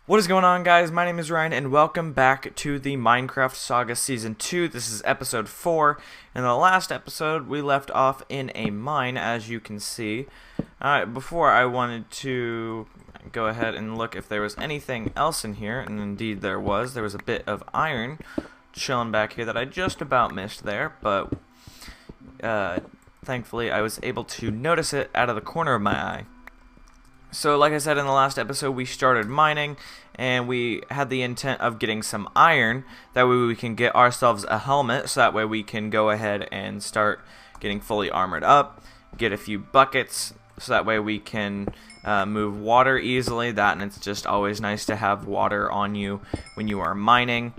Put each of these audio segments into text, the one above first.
What is going on, guys? My name is Ryan, and welcome back to the Minecraft Saga Season 2. This is Episode 4. In the last episode, we left off in a mine, as you can see. Before, I wanted to go ahead and look if there was anything else in here, and indeed there was. There was a bit of iron chilling back here that I just about missed there, but thankfully I was able to notice it out of the corner of my eye. So like I said in the last episode, we started mining, and we had the intent of getting some iron. That way we can get ourselves a helmet, so that way we can go ahead and start getting fully armored up, get a few buckets, so that way we can move water easily. And it's just always nice to have water on you when you are mining.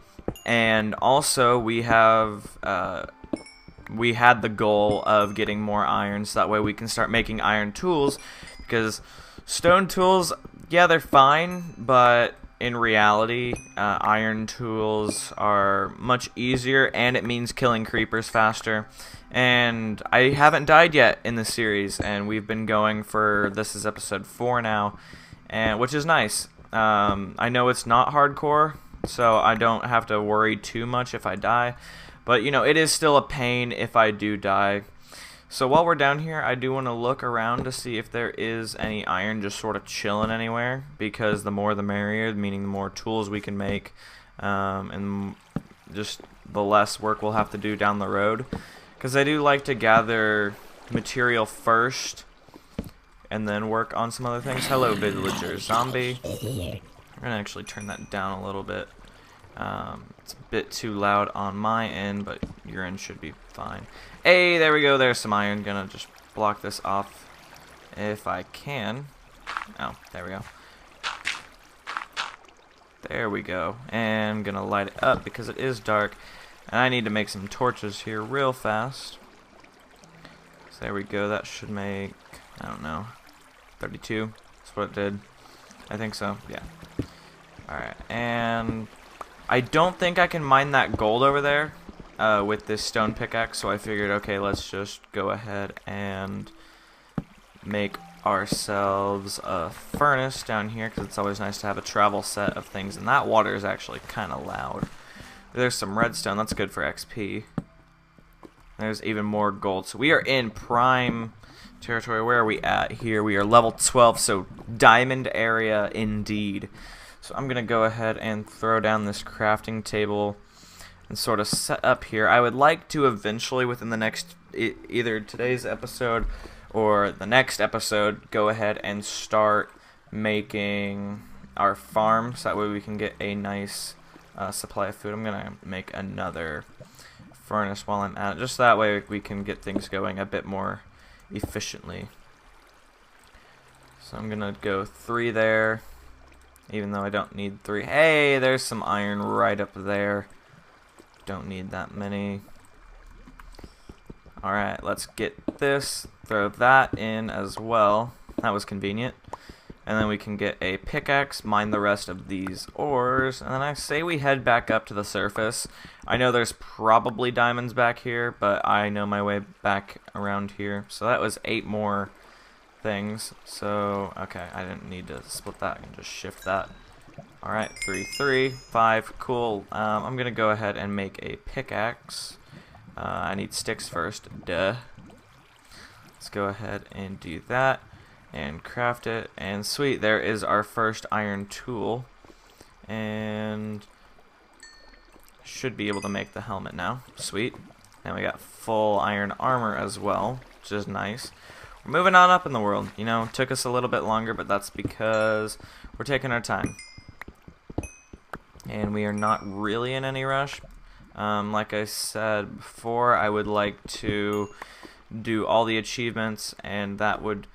And also we had the goal of getting more iron, so that way we can start making iron tools, because stone tools, yeah, they're fine, but in reality, iron tools are much easier, and it means killing creepers faster. And I haven't died yet in this series, and we've been going for, this is episode 4 now, and which is nice. I know it's not hardcore, so I don't have to worry too much if I die, but you know, it is still a pain if I do die. So while we're down here, I do want to look around to see if there is any iron just sort of chilling anywhere, because the more the merrier, meaning the more tools we can make, and just the less work we'll have to do down the road. Because I do like to gather material first, and then work on some other things. Hello, villager zombie. I'm going to actually turn that down a little bit. It's a bit too loud on my end, but your end should be fine. Hey, there we go. There's some iron. Gonna just block this off if I can. Oh, there we go. There we go. And gonna light it up because it is dark. And I need to make some torches here real fast. So there we go. That should make, I don't know, 32. That's what it did. I think so. Yeah. Alright. And I don't think I can mine that gold over there with this stone pickaxe, so I figured, okay, let's just go ahead and make ourselves a furnace down here, because it's always nice to have a travel set of things, and that water is actually kind of loud. There's some redstone, that's good for XP. There's even more gold, so we are in prime territory. Where are we at here? We are level 12, so diamond area indeed. So I'm going to go ahead and throw down this crafting table and sort of set up here. I would like to eventually, within the next, either today's episode or the next episode, go ahead and start making our farm, so that way we can get a nice supply of food. I'm going to make another furnace while I'm at it, just that way we can get things going a bit more efficiently. So I'm going to go 3 there. Even though I don't need 3. Hey, there's some iron right up there. Don't need that many. Alright, let's get this. Throw that in as well. That was convenient. And then we can get a pickaxe, mine the rest of these ores. And then I say we head back up to the surface. I know there's probably diamonds back here, but I know my way back around here. So that was 8 more things. So okay, I didn't need to split that. I can just shift that. Alright, 3, 3, 5, cool. I'm gonna go ahead and make a pickaxe. I need sticks first, duh. Let's go ahead and do that and craft it, and sweet, there is our first iron tool, and should be able to make the helmet now. Sweet. And we got full iron armor as well, which is nice. We're moving on up in the world. You know, took us a little bit longer, but that's because we're taking our time. And we are not really in any rush. Like I said before, I would like to do all the achievements, and that would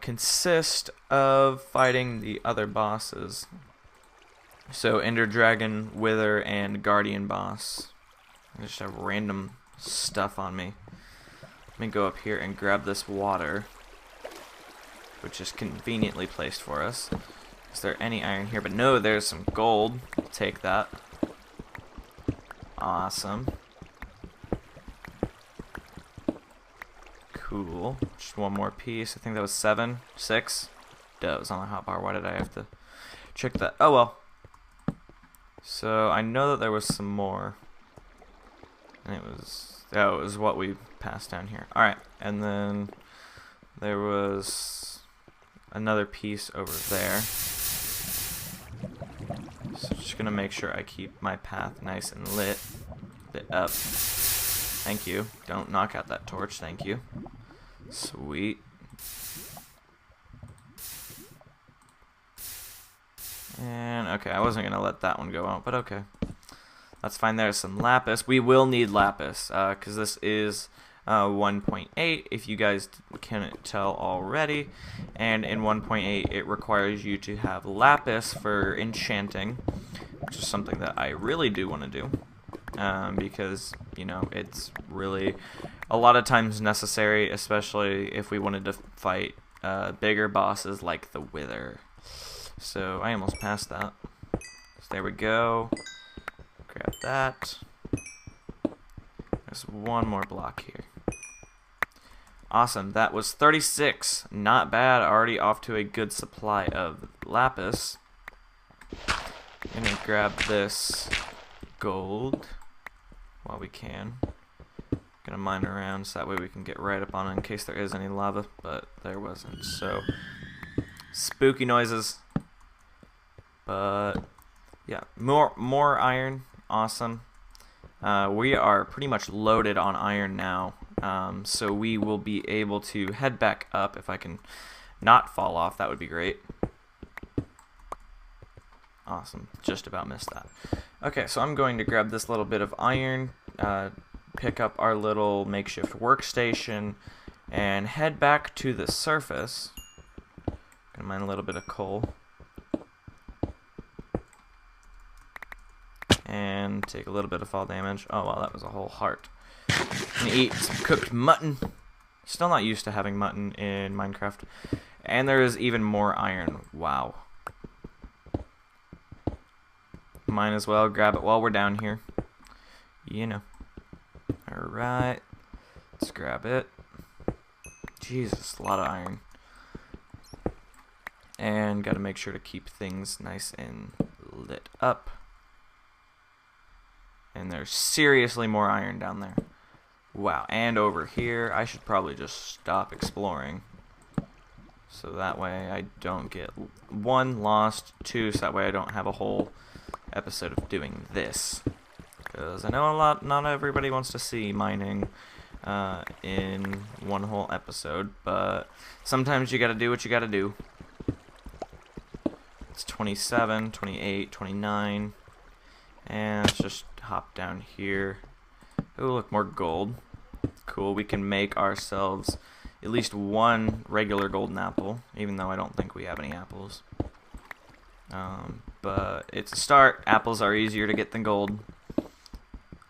consist of fighting the other bosses. So Ender Dragon, Wither, and Guardian boss. I just have random stuff on me. Let me go up here and grab this water, which is conveniently placed for us. Is there any iron here? But no, there's some gold. I'll take that. Awesome. Cool. Just one more piece. I think that was 7, 6. Duh, it was on the hotbar. Why did I have to check that. Oh well. So I know that there was some more. And it was what we passed down here. Alright, and then there was another piece over there. So just gonna make sure I keep my path nice and lit up. Thank you. Don't knock out that torch, thank you. Sweet. And okay, I wasn't gonna let that one go out, but okay. That's fine. There's some lapis. We will need lapis, because this is 1.8, if you guys can't tell already. And in 1.8, it requires you to have lapis for enchanting, which is something that I really do want to do. Because, you know, it's really a lot of times necessary, especially if we wanted to fight bigger bosses like the Wither. So I almost passed that. So there we go. Grab that. There's one more block here. Awesome. That was 36. Not bad. Already off to a good supply of lapis. I'm gonna grab this gold while we can. Gonna mine around so that way we can get right up on it in case there is any lava, but there wasn't. So spooky noises. But yeah, more iron. Awesome. We are pretty much loaded on iron now, so we will be able to head back up. If I can not fall off, that would be great. Awesome. Just about missed that. Okay, so I'm going to grab this little bit of iron, pick up our little makeshift workstation, and head back to the surface. Gonna mine a little bit of coal. And take a little bit of fall damage. Oh, wow, that was a whole heart. And eat some cooked mutton. Still not used to having mutton in Minecraft. And there is even more iron. Wow. Might as well grab it while we're down here. You know. Alright. Let's grab it. Jesus, a lot of iron. And gotta make sure to keep things nice and lit up. And there's seriously more iron down there. Wow, and over here, I should probably just stop exploring. So that way I don't get, one, lost, two, so that way I don't have a whole episode of doing this. Because I know not everybody wants to see mining in one whole episode, but sometimes you gotta do what you gotta do. It's 27, 28, 29, and let's just hop down here. Oh, look, more gold. Cool, we can make ourselves at least one regular golden apple, even though I don't think we have any apples. But it's a start. Apples are easier to get than gold.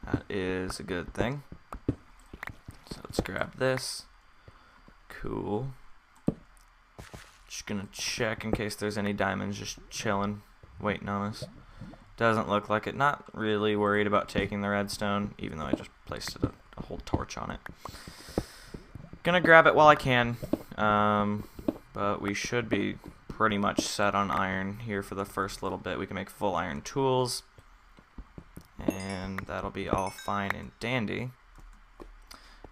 That is a good thing. So let's grab this. Cool. Just gonna check in case there's any diamonds just chilling, waiting on us. Doesn't look like it. Not really worried about taking the redstone, even though I just placed a whole torch on it. Gonna grab it while I can, but we should be pretty much set on iron here for the first little bit. We can make full iron tools, and that'll be all fine and dandy.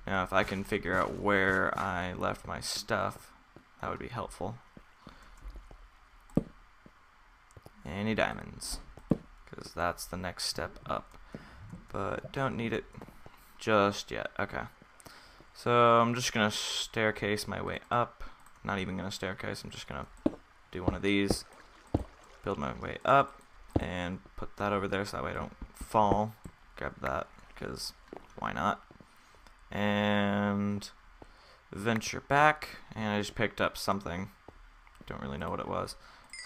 Now, if I can figure out where I left my stuff, that would be helpful. Any diamonds, because that's the next step up, but don't need it just yet. Okay, so I'm just gonna staircase my way up. Not even gonna staircase, I'm just gonna do one of these, build my way up, and put that over there so that way I don't fall. Grab that, because why not? And venture back, and I just picked up something. Don't really know what it was.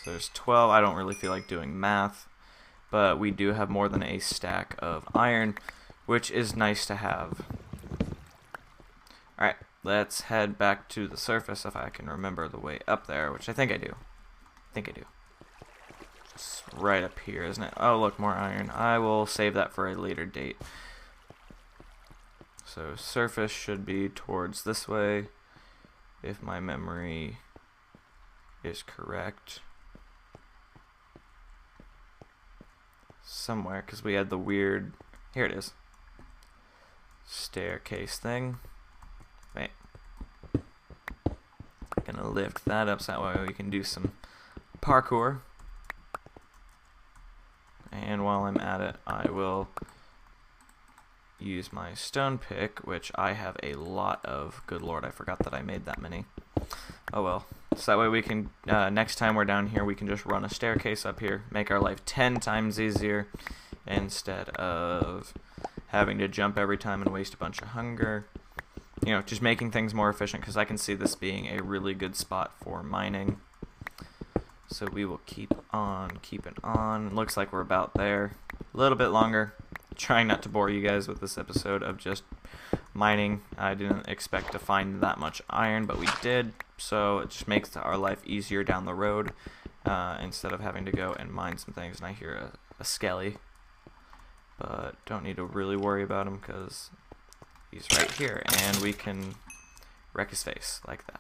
So there's 12. I don't really feel like doing math, but we do have more than a stack of iron, which is nice to have. Alright, let's head back to the surface if I can remember the way up there, which I think I do. It's right up here, isn't it? Oh, look, more iron. I will save that for a later date. So surface should be towards this way, if my memory is correct. somewhere because we had the weird. Here it is. Staircase thing. Wait. Gonna lift that up so that way we can do some parkour. And while I'm at it, I will use my stone pick, which I have a lot of. Good lord, I forgot that I made that many. Oh well. So that way we can, next time we're down here, we can just run a staircase up here, make our life 10 times easier instead of having to jump every time and waste a bunch of hunger. You know, just making things more efficient, because I can see this being a really good spot for mining. So we will keep on keeping on. Looks like we're about there. A little bit longer. Trying not to bore you guys with this episode of just mining. I didn't expect to find that much iron, but we did. So it just makes our life easier down the road instead of having to go and mine some things. And I hear a skelly, but don't need to really worry about him because he's right here, and we can wreck his face like that.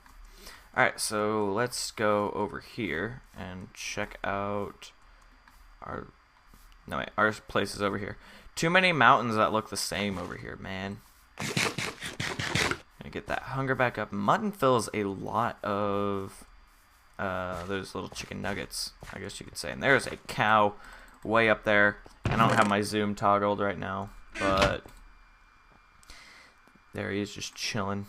Alright, so let's go over here and check out our... No, wait, our place is over here. Too many mountains that look the same over here, man. Gonna get that hunger back up. Mutton fills a lot of those little chicken nuggets, I guess you could say. And there's a cow way up there. I don't have my zoom toggled right now, but there he is, just chilling.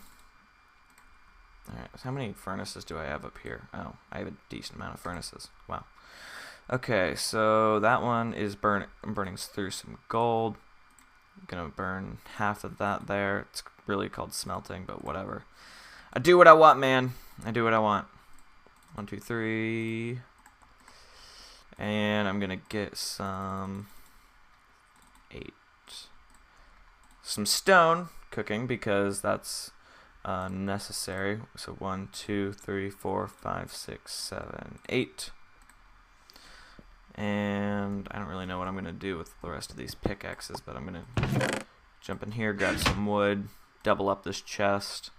Alright, so how many furnaces do I have up here? Oh, I have a decent amount of furnaces. Wow. Okay, so that one is burning through some gold. I'm gonna burn half of that there. It's really called smelting, but whatever. I do what I want, man. I do what I want. 1, 2, 3. And I'm gonna get some 8. Some stone cooking because that's necessary. So 1, 2, 3, 4, 5, 6, 7, 8. And I don't really know what I'm gonna do with the rest of these pickaxes, but I'm gonna jump in here, grab some wood, double up this chest,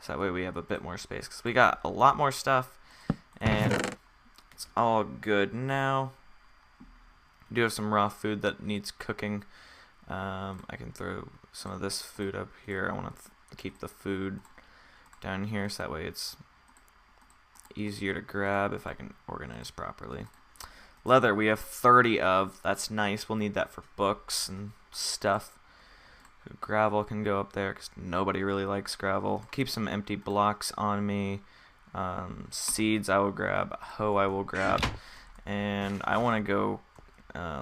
so that way we have a bit more space, because we got a lot more stuff, and it's all good now. We do have some raw food that needs cooking. I can throw some of this food up here. I want to keep the food down here, so that way it's easier to grab if I can organize properly. Leather, we have 30 of. That's nice. We'll need that for books and stuff. Gravel can go up there because nobody really likes gravel. Keep some empty blocks on me. Seeds I will grab. Hoe I will grab. And I want to go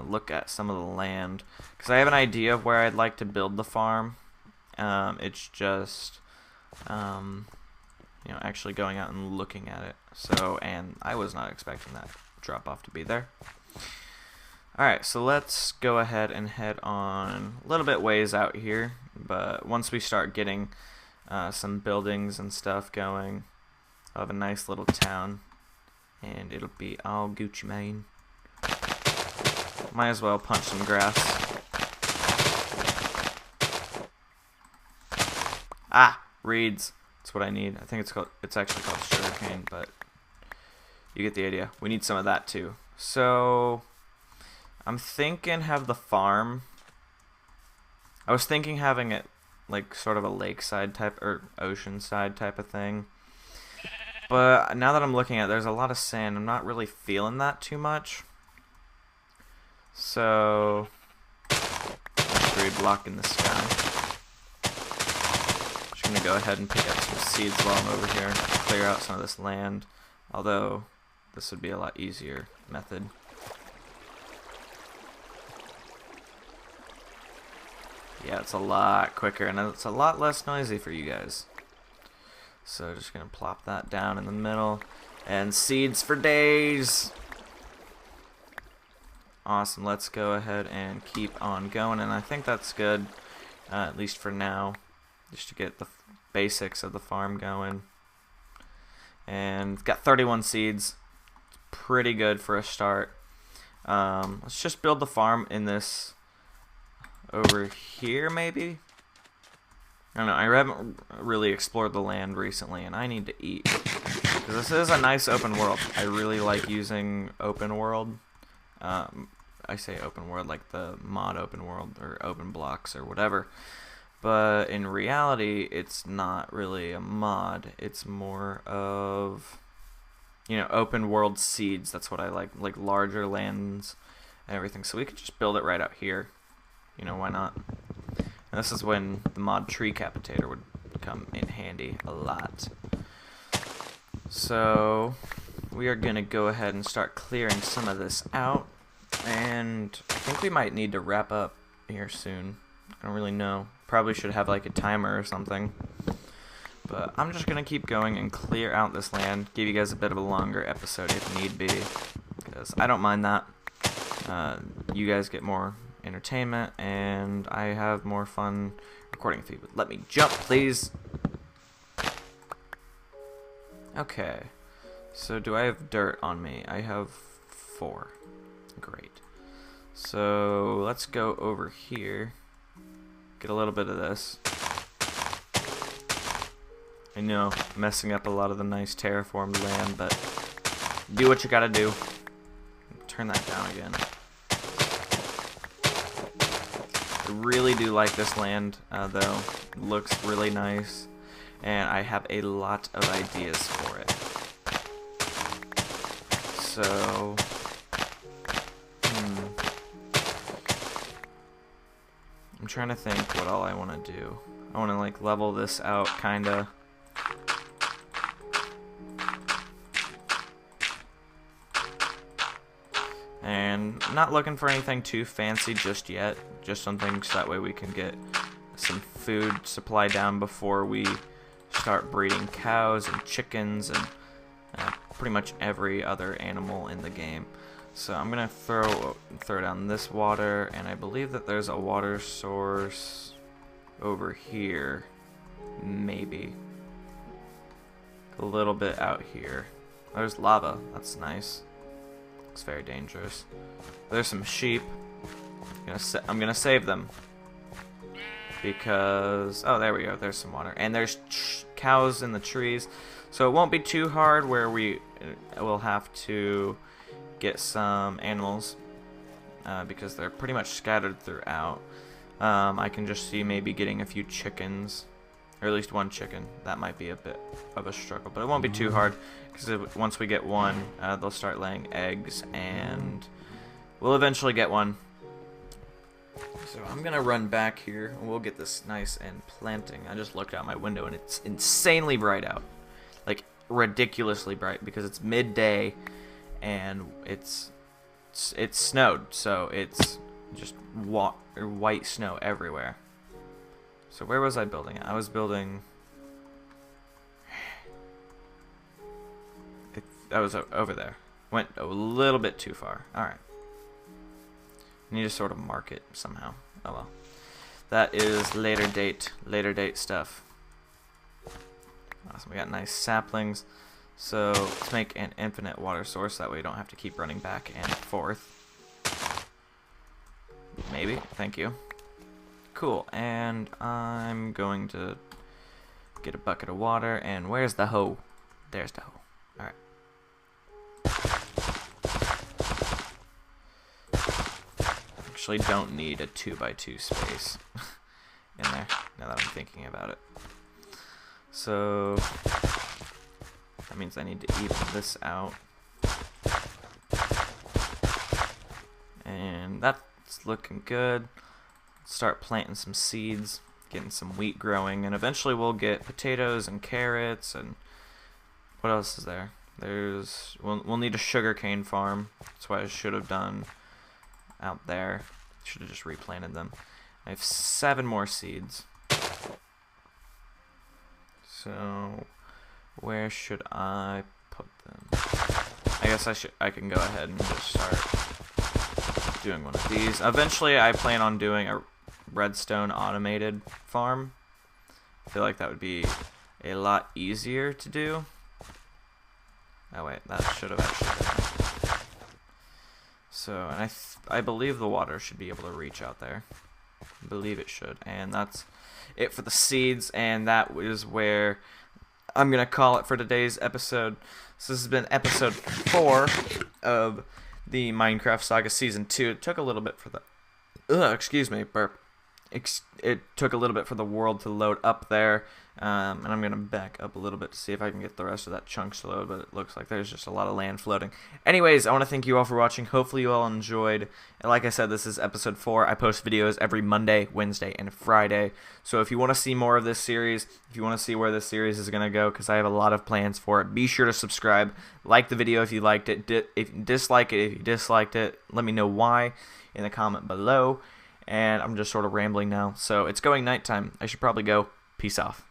look at some of the land because I have an idea of where I'd like to build the farm. It's just you know, actually going out and looking at it. So, and I was not expecting that drop off to be there. Alright, so let's go ahead and head on a little bit ways out here, but once we start getting some buildings and stuff going, I'll have a nice little town, and it'll be all Gucci Mane. Might as well punch some grass. Ah, reeds. That's what I need. I think it's actually called sugarcane, but you get the idea. We need some of that too. So I'm thinking have the farm. I was thinking having it like sort of a lakeside type or oceanside type of thing. But now that I'm looking at it, there's a lot of sand. I'm not really feeling that too much. So 3 block in the sky. Just gonna go ahead and pick up some seeds while I'm over here. Clear out some of this land. Although this would be a lot easier method. Yeah, it's a lot quicker and it's a lot less noisy for you guys. So just gonna plop that down in the middle. And seeds for days! Awesome, let's go ahead and keep on going, and I think that's good, at least for now, just to get the basics of the farm going. And got 31 seeds. Pretty good for a start. Let's just build the farm in this over here, maybe? I don't know, I haven't really explored the land recently, and I need to eat. Because this is a nice open world. I really like using open world. I say open world like the mod open world or open blocks or whatever. But in reality, it's not really a mod. It's more of, you know, open world seeds. That's what I like larger lands and everything. So we could just build it right out here. You know, why not? And this is when the mod tree capitator would come in handy a lot. So we are going to go ahead and start clearing some of this out. And I think we might need to wrap up here soon. I don't really know. Probably should have like a timer or something. But I'm just going to keep going and clear out this land. Give you guys a bit of a longer episode if need be. Because I don't mind that. You guys get more entertainment and I have more fun recording with you. Let me jump, please. Okay. So do I have dirt on me? I have 4. Great. So let's go over here. Get a little bit of this. I know, messing up a lot of the nice terraformed land, but do what you gotta do. Turn that down again. I really do like this land, though. It looks really nice, and I have a lot of ideas for it. So, I'm trying to think what all I want to do. I want to like level this out, kinda. And I'm not looking for anything too fancy just yet. Just something so that way we can get some food supply down before we start breeding cows and chickens and pretty much every other animal in the game. So I'm gonna throw down this water, and I believe that there's a water source over here, maybe a little bit out here. There's lava. That's nice. Looks very dangerous. There's some sheep. I'm gonna save them because there we go. There's some water, and there's cows in the trees, so it won't be too hard where we will have to get some animals because they're pretty much scattered throughout. I can just see maybe getting a few chickens, or at least one chicken. That might be a bit of a struggle, but it won't be too hard because once we get one, they'll start laying eggs, and we'll eventually get one. So I'm gonna run back here, and we'll get this nice and planting. I just looked out my window, and it's insanely bright out, like ridiculously bright, because it's midday, and it's snowed, so it's just white snow everywhere. So where was I building it? I was building... I was over there. Went a little bit too far. Alright. Need to sort of mark it somehow. Oh well. That is later date stuff. Awesome, we got nice saplings. So let's make an infinite water source, that way we don't have to keep running back and forth. Maybe, thank you. Cool, and I'm going to get a bucket of water, and where's the hoe? There's the hoe. Alright. Actually don't need a 2x2 space in there, now that I'm thinking about it. So that means I need to even this out. And that's looking good. Start planting some seeds, getting some wheat growing, and eventually we'll get potatoes and carrots, and what else is there? We'll need a sugarcane farm. That's what I should have done out there. Should have just replanted them. I have 7 more seeds. So where should I put them? I guess I can go ahead and just start doing one of these. Eventually I plan on doing a redstone automated farm. I feel like that would be a lot easier to do. Oh wait, that should have actually been. So, and I believe the water should be able to reach out there. I believe it should. And that's it for the seeds, and that is where I'm going to call it for today's episode. So this has been episode 4 of the Minecraft Saga Season 2. It took a little bit for the... excuse me, burp. It took a little bit for the world to load up there, and I'm going to back up a little bit to see if I can get the rest of that chunks to load, but it looks like there's just a lot of land floating. Anyways, I want to thank you all for watching. Hopefully you all enjoyed. And like I said, this is episode 4. I post videos every Monday, Wednesday, and Friday. So if you want to see more of this series, if you want to see where this series is going to go, because I have a lot of plans for it, be sure to subscribe. Like the video if you liked it. If you dislike it, if you disliked it, let me know why in the comment below. And I'm just sort of rambling now, so it's going nighttime. I should probably go. Peace off.